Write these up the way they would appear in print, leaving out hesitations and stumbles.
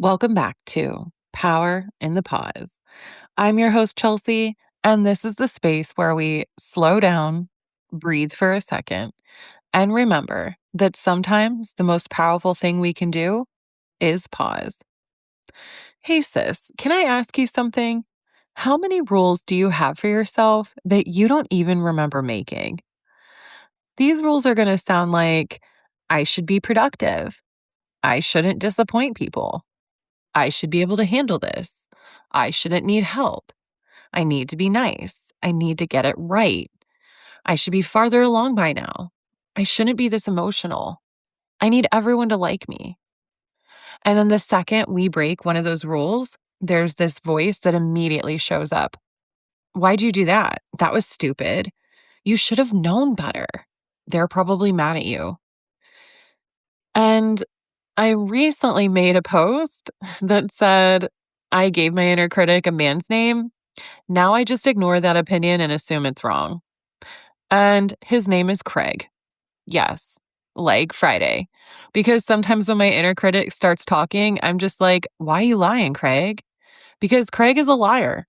Welcome back to Power in the Pause. I'm your host, Chelsea, and this is the space where we slow down, breathe for a second, and remember that sometimes the most powerful thing we can do is pause. Hey, sis, can I ask you something? How many rules do you have for yourself that you don't even remember making? These rules are going to sound like I should be productive. I shouldn't disappoint people. I should be able to handle this. I shouldn't need help. I need to be nice. I need to get it right. I should be farther along by now. I shouldn't be this emotional. I need everyone to like me. And then the second we break one of those rules, there's this voice that immediately shows up. Why'd you do that? That was stupid. You should have known better. They're probably mad at you. And I recently made a post that said, I gave my inner critic a man's name. Now I just ignore that opinion and assume it's wrong. And his name is Craig. Yes, like Friday. Because sometimes when my inner critic starts talking, I'm just like, why are you lying, Craig? Because Craig is a liar.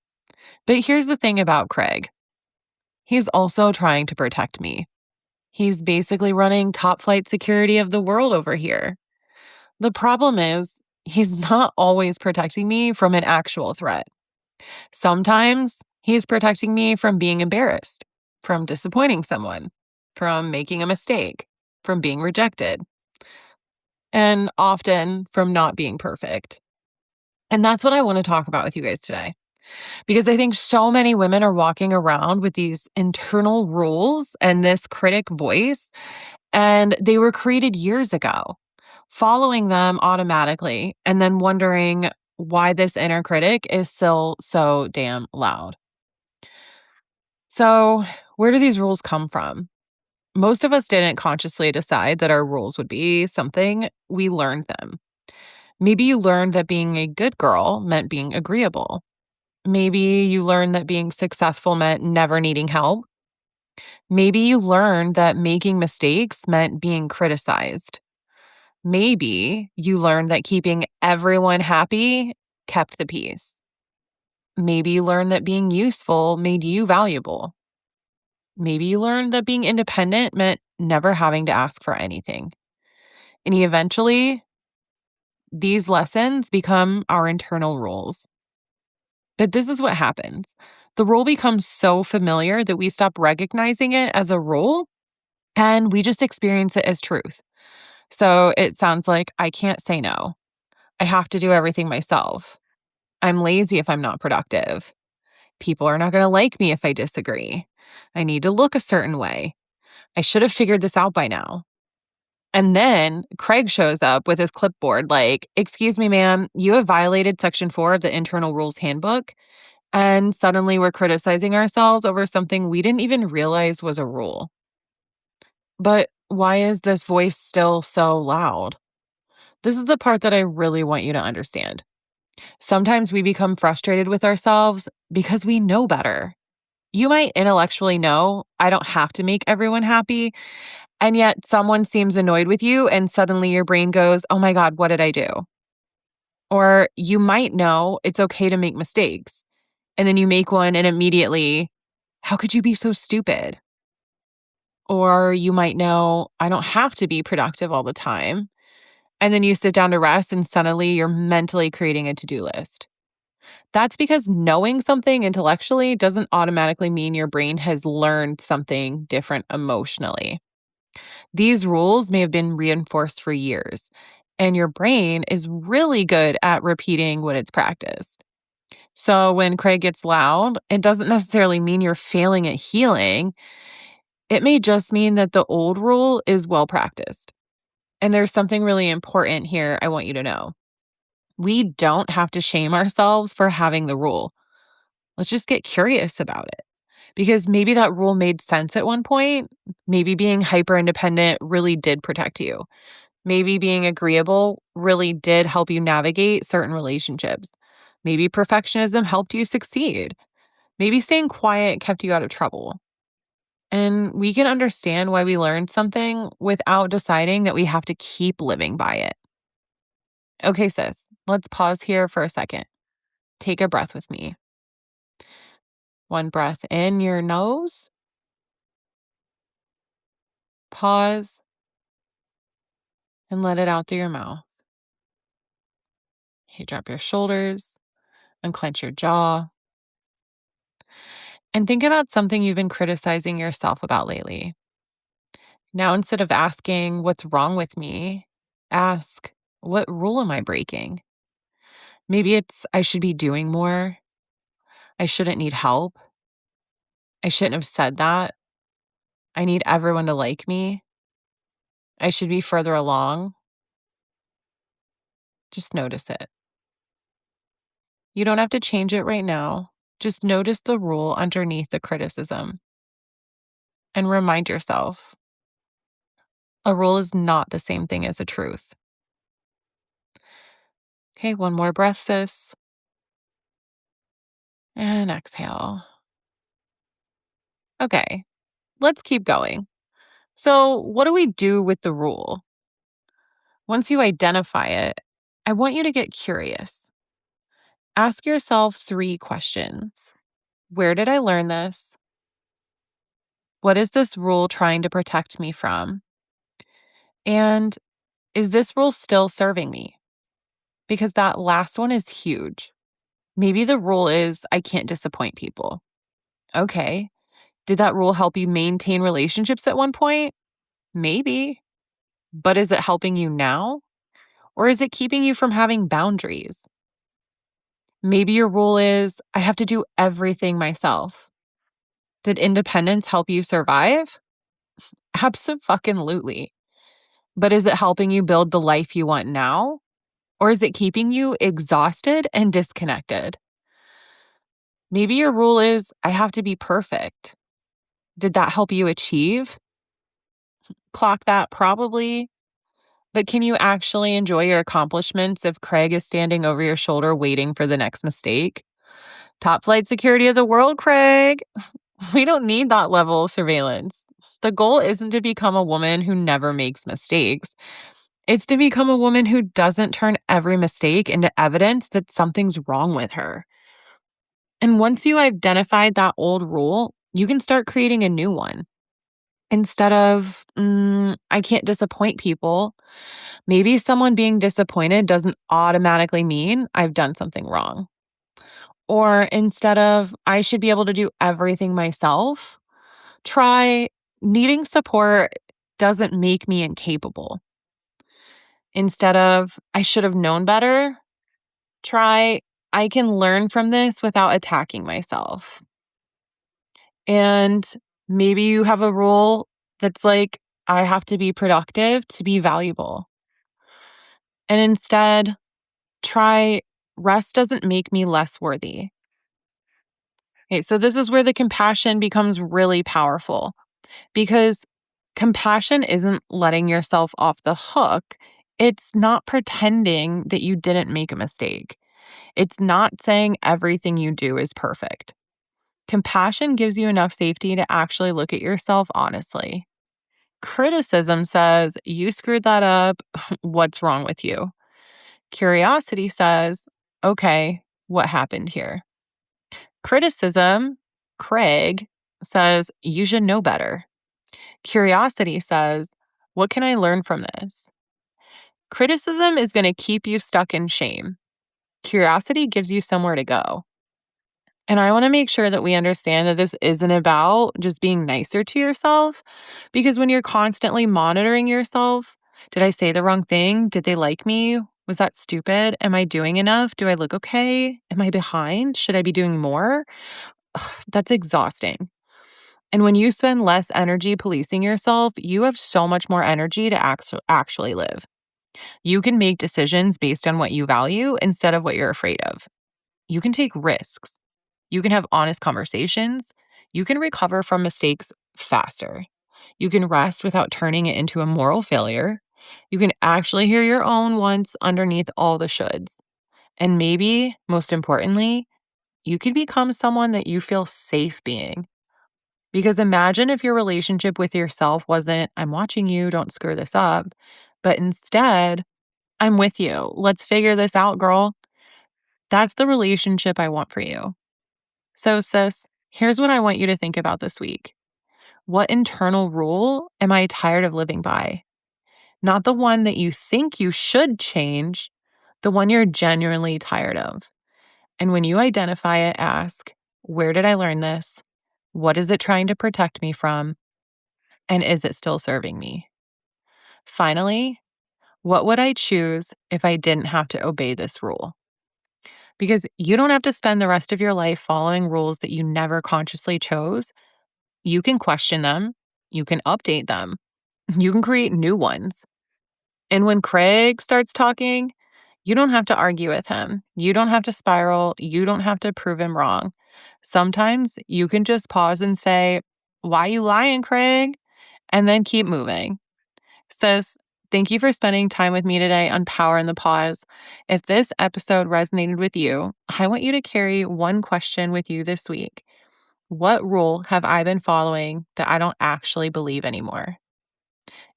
But here's the thing about Craig. He's also trying to protect me. He's basically running top flight security of the world over here. The problem is, he's not always protecting me from an actual threat. Sometimes he's protecting me from being embarrassed, from disappointing someone, from making a mistake, from being rejected, and often from not being perfect. And that's what I want to talk about with you guys today. Because I think so many women are walking around with these internal rules and this critic voice, and they were created years ago, following them automatically, and then wondering why this inner critic is still so damn loud. So, where do these rules come from? Most of us didn't consciously decide that our rules would be something, we learned them. Maybe you learned that being a good girl meant being agreeable. Maybe you learned that being successful meant never needing help. Maybe you learned that making mistakes meant being criticized. Maybe you learned that keeping everyone happy kept the peace. Maybe you learned that being useful made you valuable. Maybe you learned that being independent meant never having to ask for anything. And eventually, these lessons become our internal rules. But this is what happens. The rule becomes so familiar that we stop recognizing it as a rule and we just experience it as truth. So it sounds like I can't say no. I have to do everything myself. I'm lazy if I'm not productive. People are not going to like me if I disagree. I need to look a certain way. I should have figured this out by now. And then Craig shows up with his clipboard like, excuse me, ma'am, you have violated Section 4 of the Internal Rules Handbook. And suddenly we're criticizing ourselves over something we didn't even realize was a rule. But why is this voice still so loud? This is the part that I really want you to understand. Sometimes we become frustrated with ourselves because we know better. You might intellectually know, I don't have to make everyone happy, and yet someone seems annoyed with you and suddenly your brain goes, oh my God, what did I do? Or you might know it's okay to make mistakes, and then you make one and immediately, how could you be so stupid? Or you might know, I don't have to be productive all the time. And then you sit down to rest and suddenly you're mentally creating a to-do list. That's because knowing something intellectually doesn't automatically mean your brain has learned something different emotionally. These rules may have been reinforced for years, and your brain is really good at repeating what it's practiced. So when Craig gets loud, it doesn't necessarily mean you're failing at healing. It may just mean that the old rule is well practiced. And there's something really important here I want you to know. We don't have to shame ourselves for having the rule. Let's just get curious about it. Because maybe that rule made sense at one point. Maybe being hyper independent really did protect you. Maybe being agreeable really did help you navigate certain relationships. Maybe perfectionism helped you succeed. Maybe staying quiet kept you out of trouble. And we can understand why we learned something without deciding that we have to keep living by it. Okay, sis, let's pause here for a second. Take a breath with me. One breath in your nose, pause, and let it out through your mouth. You drop your shoulders, unclench your jaw, and think about something you've been criticizing yourself about lately. Now, instead of asking, what's wrong with me, ask, what rule am I breaking? Maybe it's, I should be doing more. I shouldn't need help. I shouldn't have said that. I need everyone to like me. I should be further along. Just notice it. You don't have to change it right now. Just notice the rule underneath the criticism and remind yourself a rule is not the same thing as a truth. Okay, one more breath, sis. And exhale. Okay, let's keep going. So, what do we do with the rule? Once you identify it, I want you to get curious. Ask yourself 3 questions. Where did I learn this? What is this rule trying to protect me from? And is this rule still serving me? Because that last one is huge. Maybe the rule is I can't disappoint people. Okay. Did that rule help you maintain relationships at one point? Maybe. But is it helping you now? Or is it keeping you from having boundaries? Maybe your rule is I have to do everything myself. Did independence help you survive? Abso-fucking-lutely. But is it helping you build the life you want now? Or is it keeping you exhausted and disconnected? Maybe your rule is I have to be perfect. Did that help you achieve? Clock that, probably. But can you actually enjoy your accomplishments if Craig is standing over your shoulder waiting for the next mistake? Top flight security of the world, Craig. We don't need that level of surveillance. The goal isn't to become a woman who never makes mistakes. It's to become a woman who doesn't turn every mistake into evidence that something's wrong with her. And once you identified that old rule, you can start creating a new one. Instead of, I can't disappoint people, maybe someone being disappointed doesn't automatically mean I've done something wrong. Or instead of, I should be able to do everything myself, try needing support doesn't make me incapable. Instead of, I should have known better, try, I can learn from this without attacking myself. And maybe you have a rule that's like, I have to be productive to be valuable. And instead, try, rest doesn't make me less worthy. Okay, so this is where the compassion becomes really powerful because compassion isn't letting yourself off the hook. It's not pretending that you didn't make a mistake. It's not saying everything you do is perfect. Compassion gives you enough safety to actually look at yourself honestly. Criticism says, you screwed that up. What's wrong with you? Curiosity says, okay, what happened here? Criticism, Craig, says, you should know better. Curiosity says, what can I learn from this? Criticism is going to keep you stuck in shame. Curiosity gives you somewhere to go. And I want to make sure that we understand that this isn't about just being nicer to yourself, because when you're constantly monitoring yourself, did I say the wrong thing? Did they like me? Was that stupid? Am I doing enough? Do I look okay? Am I behind? Should I be doing more? Ugh, that's exhausting. And when you spend less energy policing yourself, you have so much more energy to actually live. You can make decisions based on what you value instead of what you're afraid of. You can take risks. You can have honest conversations. You can recover from mistakes faster. You can rest without turning it into a moral failure. You can actually hear your own wants underneath all the shoulds. And maybe, most importantly, you could become someone that you feel safe being. Because imagine if your relationship with yourself wasn't, I'm watching you, don't screw this up, but instead, I'm with you. Let's figure this out, girl. That's the relationship I want for you. So, sis, here's what I want you to think about this week. What internal rule am I tired of living by? Not the one that you think you should change, the one you're genuinely tired of. And when you identify it, ask, where did I learn this? What is it trying to protect me from? And is it still serving me? Finally, what would I choose if I didn't have to obey this rule? Because you don't have to spend the rest of your life following rules that you never consciously chose. You can question them, you can update them, you can create new ones. And when Craig starts talking, you don't have to argue with him. You don't have to spiral. You don't have to prove him wrong. Sometimes you can just pause and say, "Why you lying, Craig?" And then keep moving. Sis, thank you for spending time with me today on Power in the Pause. If this episode resonated with you, I want you to carry one question with you this week. What rule have I been following that I don't actually believe anymore?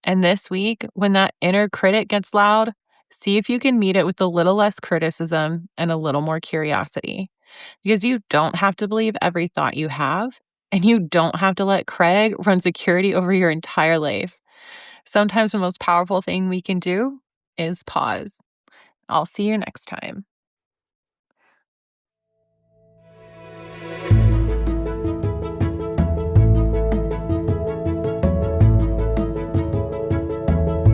And this week, when that inner critic gets loud, see if you can meet it with a little less criticism and a little more curiosity. Because you don't have to believe every thought you have, and you don't have to let Craig run security over your entire life. Sometimes the most powerful thing we can do is pause. I'll see you next time.